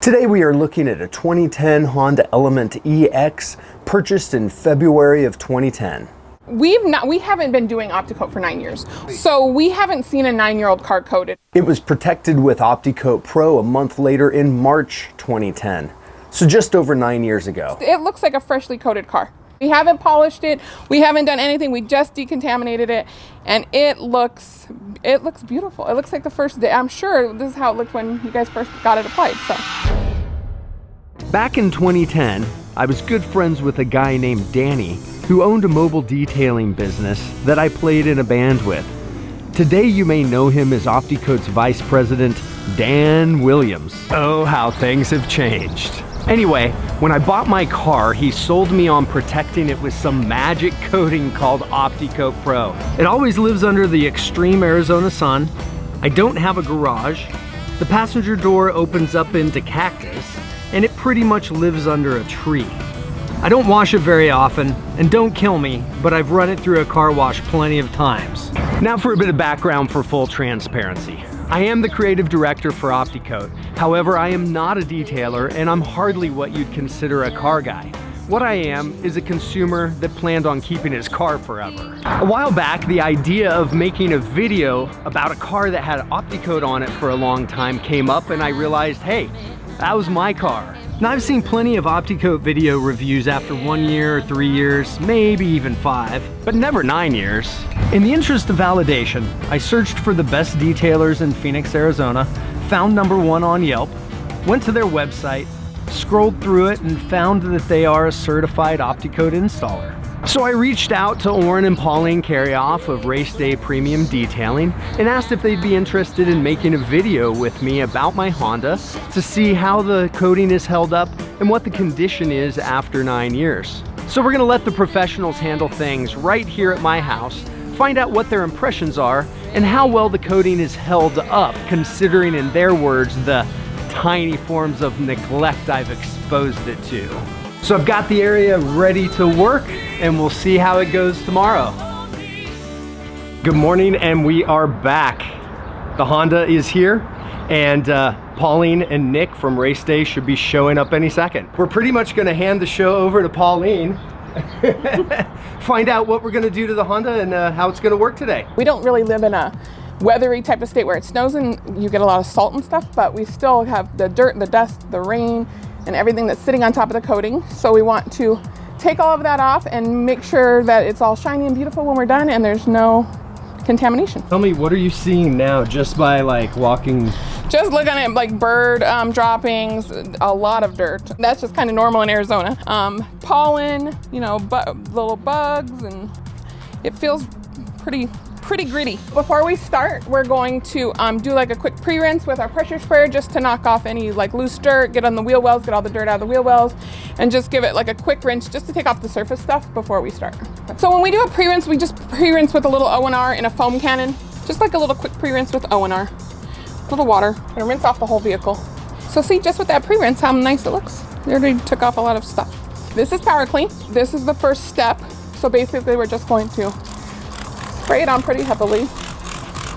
Today we are looking at a 2010 Honda Element EX purchased in February of 2010. We haven't been doing Opti-Coat for 9 years, so we haven't seen a 9-year-old car coated. It was protected with Opti-Coat Pro a month later in March 2010, so just over 9 years ago. It looks like a freshly coated car. We haven't polished it, we haven't done anything, we just decontaminated it, and it looks beautiful. It looks like the first day. I'm sure this is how it looked when you guys first got it applied. So, back in 2010, I was good friends with a guy named Danny who owned a mobile detailing business that I played in a band with. Today you may know him as Opti-Coat's Vice President, Dan Williams. Oh, how things have changed. Anyway, when I bought my car, he sold me on protecting it with some magic coating called Opti-Coat Pro. It always lives under the extreme Arizona sun. I don't have a garage. The passenger door opens up into cactus, and it pretty much lives under a tree. I don't wash it very often, and don't kill me, but I've run it through a car wash plenty of times. Now for a bit of background for full transparency. I am the creative director for Opti-Coat. However, I am not a detailer, and I'm hardly what you'd consider a car guy. What I am is a consumer that planned on keeping his car forever. A while back, the idea of making a video about a car that had Opti-Coat on it for a long time came up, and I realized, hey, that was my car. Now I've seen plenty of Opti-Coat video reviews after 1 year, 3 years, maybe even 5, but never 9 years. In the interest of validation, I searched for the best detailers in Phoenix, Arizona, found #1 on Yelp, went to their website, scrolled through it, and found that they are a certified Opti-Coat installer. So I reached out to Orrin and Pauline Carrioff of Race Day Premium Detailing and asked if they'd be interested in making a video with me about my Honda to see how the coating is held up and what the condition is after 9 years. So we're gonna let the professionals handle things right here at my house, find out what their impressions are and how well the coating is held up, considering, in their words, the tiny forms of neglect I've exposed it to. So I've got the area ready to work, and we'll see how it goes tomorrow. Good morning, and we are back. The Honda is here, and Pauline and Nick from Race Day should be showing up any second. We're pretty much gonna hand the show over to Pauline, find out what we're gonna do to the Honda and how it's gonna work today. we don't really live in a weathery type of state where it snows and you get a lot of salt and stuff, but we still have the dirt, the dust, the rain, and everything that's sitting on top of the coating. So we want to take all of that off and make sure that it's all shiny and beautiful when we're done and there's no contamination. Tell me, what are you seeing now just by like walking? Just looking at like bird droppings, a lot of dirt. That's just kind of normal in Arizona. Pollen, you know, little bugs, and it feels pretty gritty. Before we start, we're going to do like a quick pre-rinse with our pressure sprayer just to knock off any like loose dirt, get on the wheel wells, get all the dirt out of the wheel wells, and just give it like a quick rinse just to take off the surface stuff before we start. So when we do a pre-rinse, we just pre-rinse with a little O&R in a foam cannon, just like a little quick pre-rinse with O&R. A little water, and rinse off the whole vehicle. So see, just with that pre-rinse, how nice it looks. We already took off a lot of stuff. This is Power Clean. This is the first step. So basically we're just going to spray it on pretty heavily.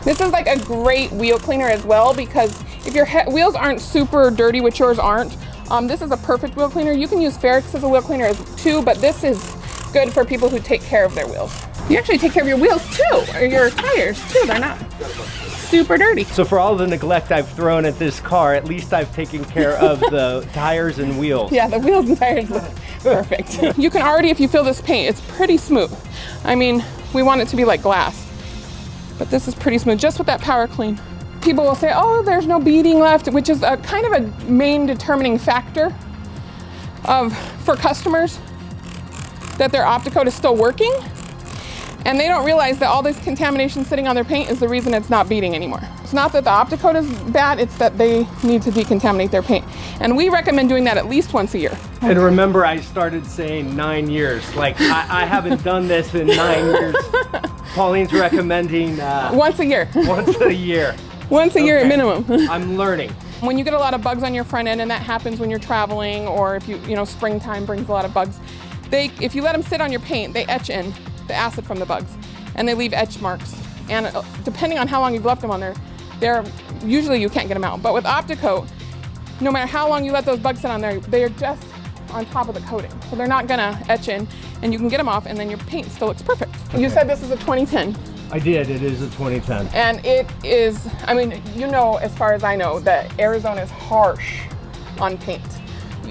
This is like a great wheel cleaner as well, because if your wheels aren't super dirty, which yours aren't, this is a perfect wheel cleaner. You can use Ferrex as a wheel cleaner too, but this is good for people who take care of their wheels. You actually take care of your wheels too, or your tires too. They're not super dirty. So for all the neglect I've thrown at this car, at least I've taken care of the tires and wheels. Yeah, the wheels and tires look perfect. You can already, if you feel this paint, it's pretty smooth. I mean, we want it to be like glass, but this is pretty smooth just with that Power Clean. People will say, oh, there's no beading left, which is a kind of a main determining factor for customers that their Opti-Coat is still working. And they don't realize that all this contamination sitting on their paint is the reason it's not beading anymore. It's not that the Opti-Coat is bad, it's that they need to decontaminate their paint. And we recommend doing that at least once a year. And remember, I started saying 9 years. Like, I haven't done this in 9 years. Pauline's recommending once a year. Once a year. Once a year at minimum. I'm learning. When you get a lot of bugs on your front end, and that happens when you're traveling, or if you know, springtime brings a lot of bugs, if you let them sit on your paint, they etch in the acid from the bugs, and they leave etch marks. And depending on how long you've left them on there, usually you can't get them out. But with Opti-Coat, no matter how long you let those bugs sit on there, they're just on top of the coating. So they're not gonna etch in, and you can get them off, and then your paint still looks perfect. Okay. You said this is a 2010. I did, it is a 2010. And it is, I mean, you know, as far as I know, that Arizona is harsh on paint.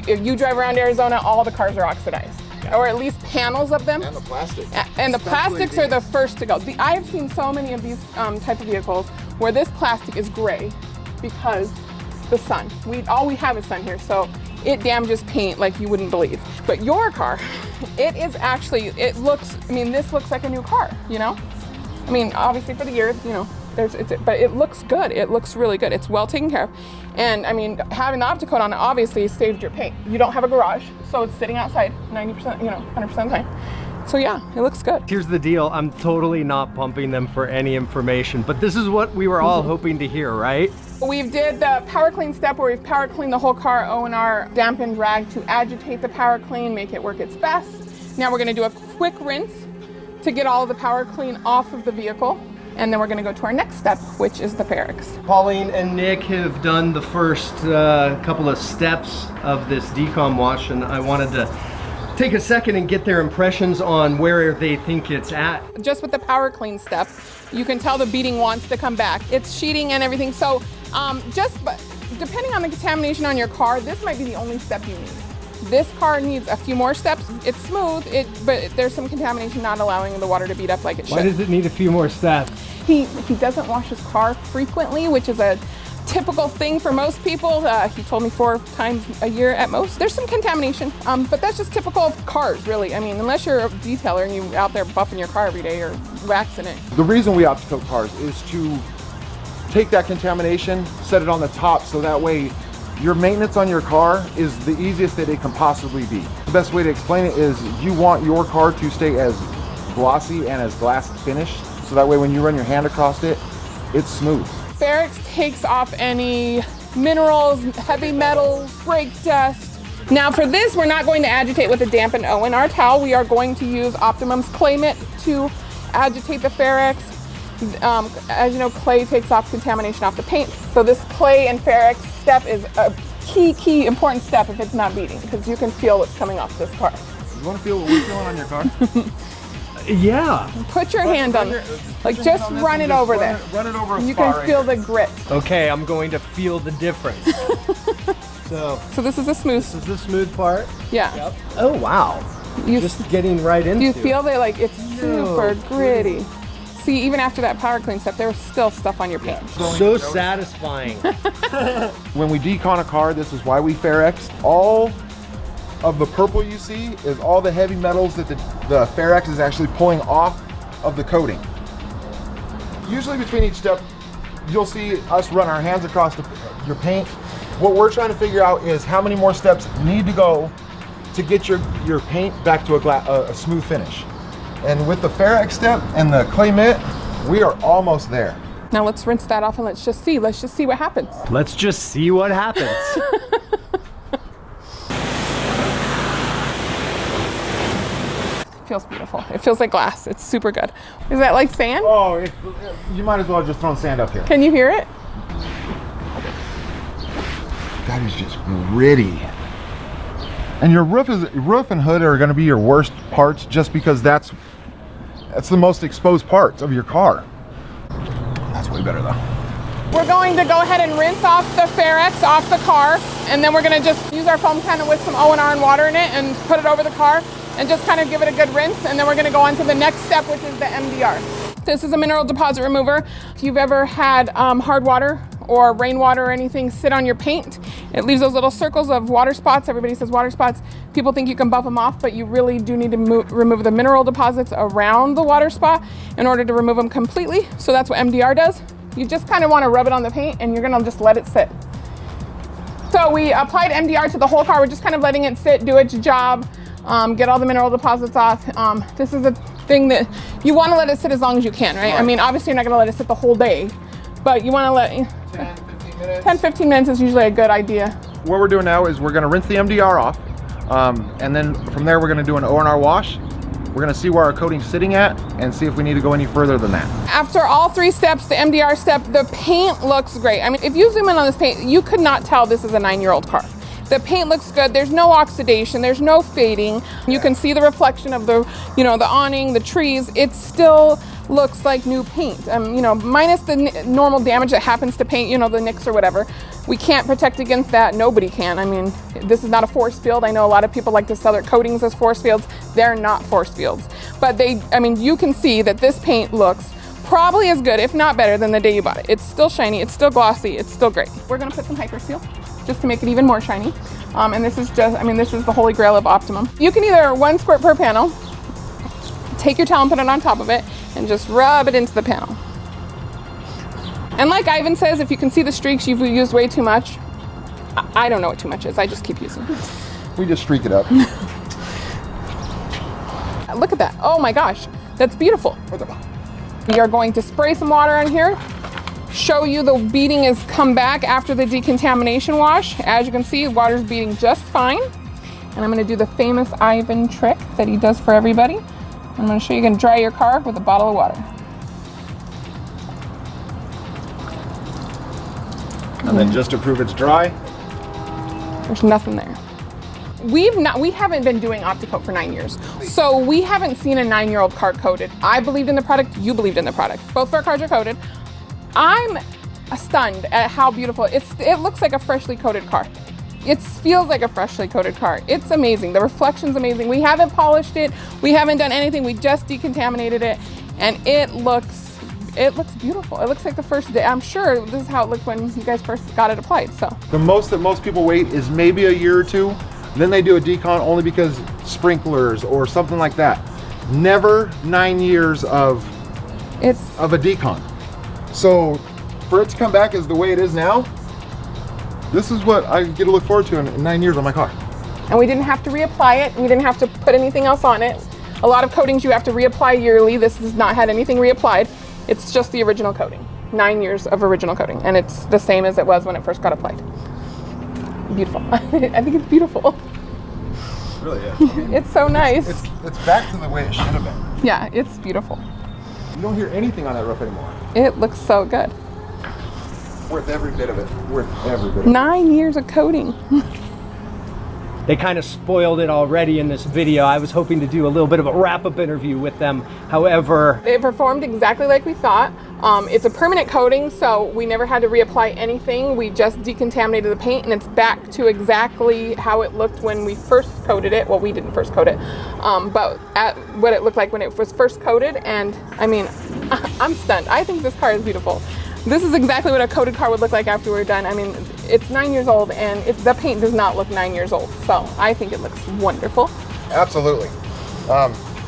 If you drive around Arizona, all the cars are oxidized, or at least panels of them. And the plastic. And the plastics are the first to go. I have seen so many of these type of vehicles where this plastic is gray because the sun. All we have is sun here, so it damages paint like you wouldn't believe. But your car, it is actually, it looks, I mean, this looks like a new car, you know? I mean, obviously for the year, you know, but it looks good. It looks really good. It's well taken care of. And I mean, having the Opti-Coat on it obviously saved your paint. You don't have a garage, so it's sitting outside 90%, you know, 100% of the time. So yeah, it looks good. Here's the deal, I'm totally not pumping them for any information, but this is what we were all hoping to hear, right? We did the power clean step where we've power cleaned the whole car, O&R dampened rag to agitate the power clean, make it work its best. Now we're gonna do a quick rinse to get all of the power clean off of the vehicle. And then we're gonna go to our next step, which is the Ferrex. Pauline and Nick have done the first couple of steps of this decom wash, and I wanted to take a second and get their impressions on where they think it's at. Just with the power clean step, you can tell the beading wants to come back. It's sheeting and everything. So depending on the contamination on your car, this might be the only step you need. This car needs a few more steps. It's smooth, but there's some contamination not allowing the water to beat up like it should. Why does it need a few more steps? He doesn't wash his car frequently, which is a typical thing for most people. He told me 4 times a year at most. There's some contamination, but that's just typical of cars, really. I mean, unless you're a detailer and you're out there buffing your car every day or waxing it. The reason we Opti-Coat cars is to take that contamination, set it on the top, so that way your maintenance on your car is the easiest that it can possibly be. The best way to explain it is you want your car to stay as glossy and as glass finished, so that way when you run your hand across it, it's smooth. Ferrex takes off any minerals, heavy metals, brake dust. Now for this, we're not going to agitate with a dampened O&R towel. We are going to use Optimum's Clay Mitt to agitate the Ferrex. As you know, clay takes off contamination off the paint. So this clay and Ferrex step is a key important step if it's not beading, because you can feel what's coming off this car. You want to feel what we're feeling on your car? Yeah. Put your hand on it. Like just run it over there. Run it over a You spot can feel the grit. Okay, I'm going to feel the difference. So this is a smooth. This is the smooth part? Yeah. Yep. Oh, wow. Just getting right into it. You feel that like it's super gritty. See, even after that power clean step, there was still stuff on your paint. So satisfying. When we decon a car, this is why we Ferrex. All of the purple you see is all the heavy metals that the Ferrex is actually pulling off of the coating. Usually between each step, you'll see us run our hands across your paint. What we're trying to figure out is how many more steps need to go to get your paint back to a smooth finish. And with the Ferrex step and the Clay Mitt, we are almost there. Now let's rinse that off and let's just see what happens. Let's just see what happens. It feels beautiful. It feels like glass. It's super good. Is that like sand? Oh, you might as well just throw sand up here. Can you hear it? That is just gritty. And your roof and hood are going to be your worst parts, just because that's the most exposed parts of your car. That's way better though. We're going to go ahead and rinse off the Ferrex off the car, and then we're going to just use our foam cannon with some O&R and water in it and put it over the car and just kind of give it a good rinse, and then we're going to go on to the next step, which is the MDR. This is a mineral deposit remover. If you've ever had hard water or rainwater or anything sit on your paint, it leaves those little circles of water spots. Everybody says water spots. People think you can buff them off, but you really do need to remove the mineral deposits around the water spot in order to remove them completely. So that's what MDR does. You just kind of want to rub it on the paint, and you're gonna just let it sit. So we applied MDR to the whole car. We're just kind of letting it sit, do its job, get all the mineral deposits off. This is a thing that you want to let it sit as long as you can, right? I mean, obviously you're not gonna let it sit the whole day, but you want to let 10-15 minutes. 10-15 minutes is usually a good idea. What we're doing now is we're going to rinse the MDR off, and then from there we're going to do an O&R wash, We're gonna see where our coating's sitting at and see if we need to go any further than that. After all 3 steps, the MDR step, the paint looks great. I mean, if you zoom in on this paint, you could not tell this is a 9-year-old car. The paint looks good. There's no oxidation. There's no fading. You can see the reflection of the, you know, the awning, the trees. It still looks like new paint. You know, minus the normal damage that happens to paint, you know, the nicks or whatever. We can't protect against that. Nobody can. I mean, this is not a force field. I know a lot of people like to sell their coatings as force fields. They're not force fields. But I mean, you can see that this paint looks probably as good, if not better, than the day you bought it. It's still shiny. It's still glossy. It's still great. We're going to put some Hyper Seal just to make it even more shiny. And this is just, I mean, this is the holy grail of Optimum. You can either 1 squirt per panel, take your towel and put it on top of it, and just rub it into the panel. And like Ivan says, if you can see the streaks, you've used way too much. I don't know what too much is. I just keep using. We just streak it up. Look at that. Oh my gosh, that's beautiful. We are going to spray some water on here, show you the beading has come back after the decontamination wash. As you can see, water's beading just fine. And I'm gonna do the famous Ivan trick that he does for everybody. I'm gonna show you can dry your car with a bottle of water. And then just to prove it's dry, there's nothing there. We haven't been doing Opti-Coat for 9 years. So we haven't seen a 9-year-old car coated. I believed in the product, you believed in the product. Both of our cars are coated. I'm stunned at how beautiful it looks like a freshly coated car. It feels like a freshly coated car. It's amazing. The reflection's amazing. We haven't polished it. We haven't done anything. We just decontaminated it, and it looks beautiful. It looks like the first day. I'm sure this is how it looked when you guys first got it applied. So the most that most people wait is maybe a year or 2. Then they do a decon only because sprinklers or something like that. Never 9 years of a decon. So for it to come back as the way it is now, this is what I get to look forward to in 9 years on my car. And we didn't have to reapply it. We didn't have to put anything else on it. A lot of coatings you have to reapply yearly. This has not had anything reapplied. It's just the original coating. 9 years of original coating. And it's the same as it was when it first got applied. Beautiful. I think it's beautiful. It really is. I mean, it's so nice. It's back to the way it should have been. Yeah, it's beautiful. You don't hear anything on that roof anymore. It looks so good. Worth every bit of it. Worth every bit of it. 9 years of coating. They kind of spoiled it already in this video. I was hoping to do a little bit of a wrap-up interview with them. However, it performed exactly like we thought. It's a permanent coating, so we never had to reapply anything. We just decontaminated the paint, and it's back to exactly how it looked when we first coated it. Well, we didn't first coat it, but at what it looked like when it was first coated. And I mean, I'm stunned. I think this car is beautiful. This is exactly what a coated car would look like after we're done. I mean, it's 9 years old, and the paint does not look 9 years old. So I think it looks wonderful. Absolutely.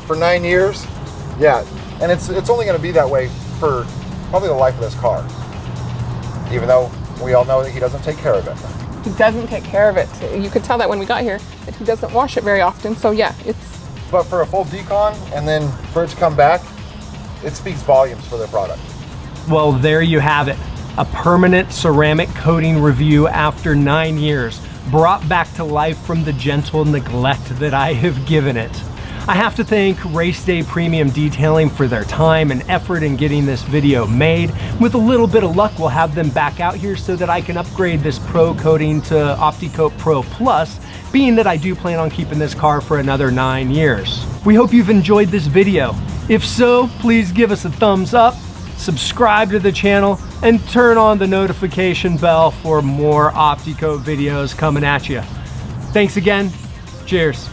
For 9 years, yeah. And it's only going to be that way for probably the life of this car. Even though we all know that he doesn't take care of it. He doesn't take care of it. You could tell that when we got here, that he doesn't wash it very often. So yeah, it's... But for a full decon, and then for it to come back, it speaks volumes for their product. well, there you have it. A permanent ceramic coating review after 9 years, brought back to life from the gentle neglect that I have given it. I have to thank Race Day Premium Detailing for their time and effort in getting this video made. With a little bit of luck, we'll have them back out here so that I can upgrade this Pro coating to Opti-Coat Pro Plus, being that I do plan on keeping this car for another 9 years. We hope you've enjoyed this video. If so, please give us a thumbs up, subscribe to the channel, and turn on the notification bell for more Opti-Coat videos coming at you. Thanks again. Cheers.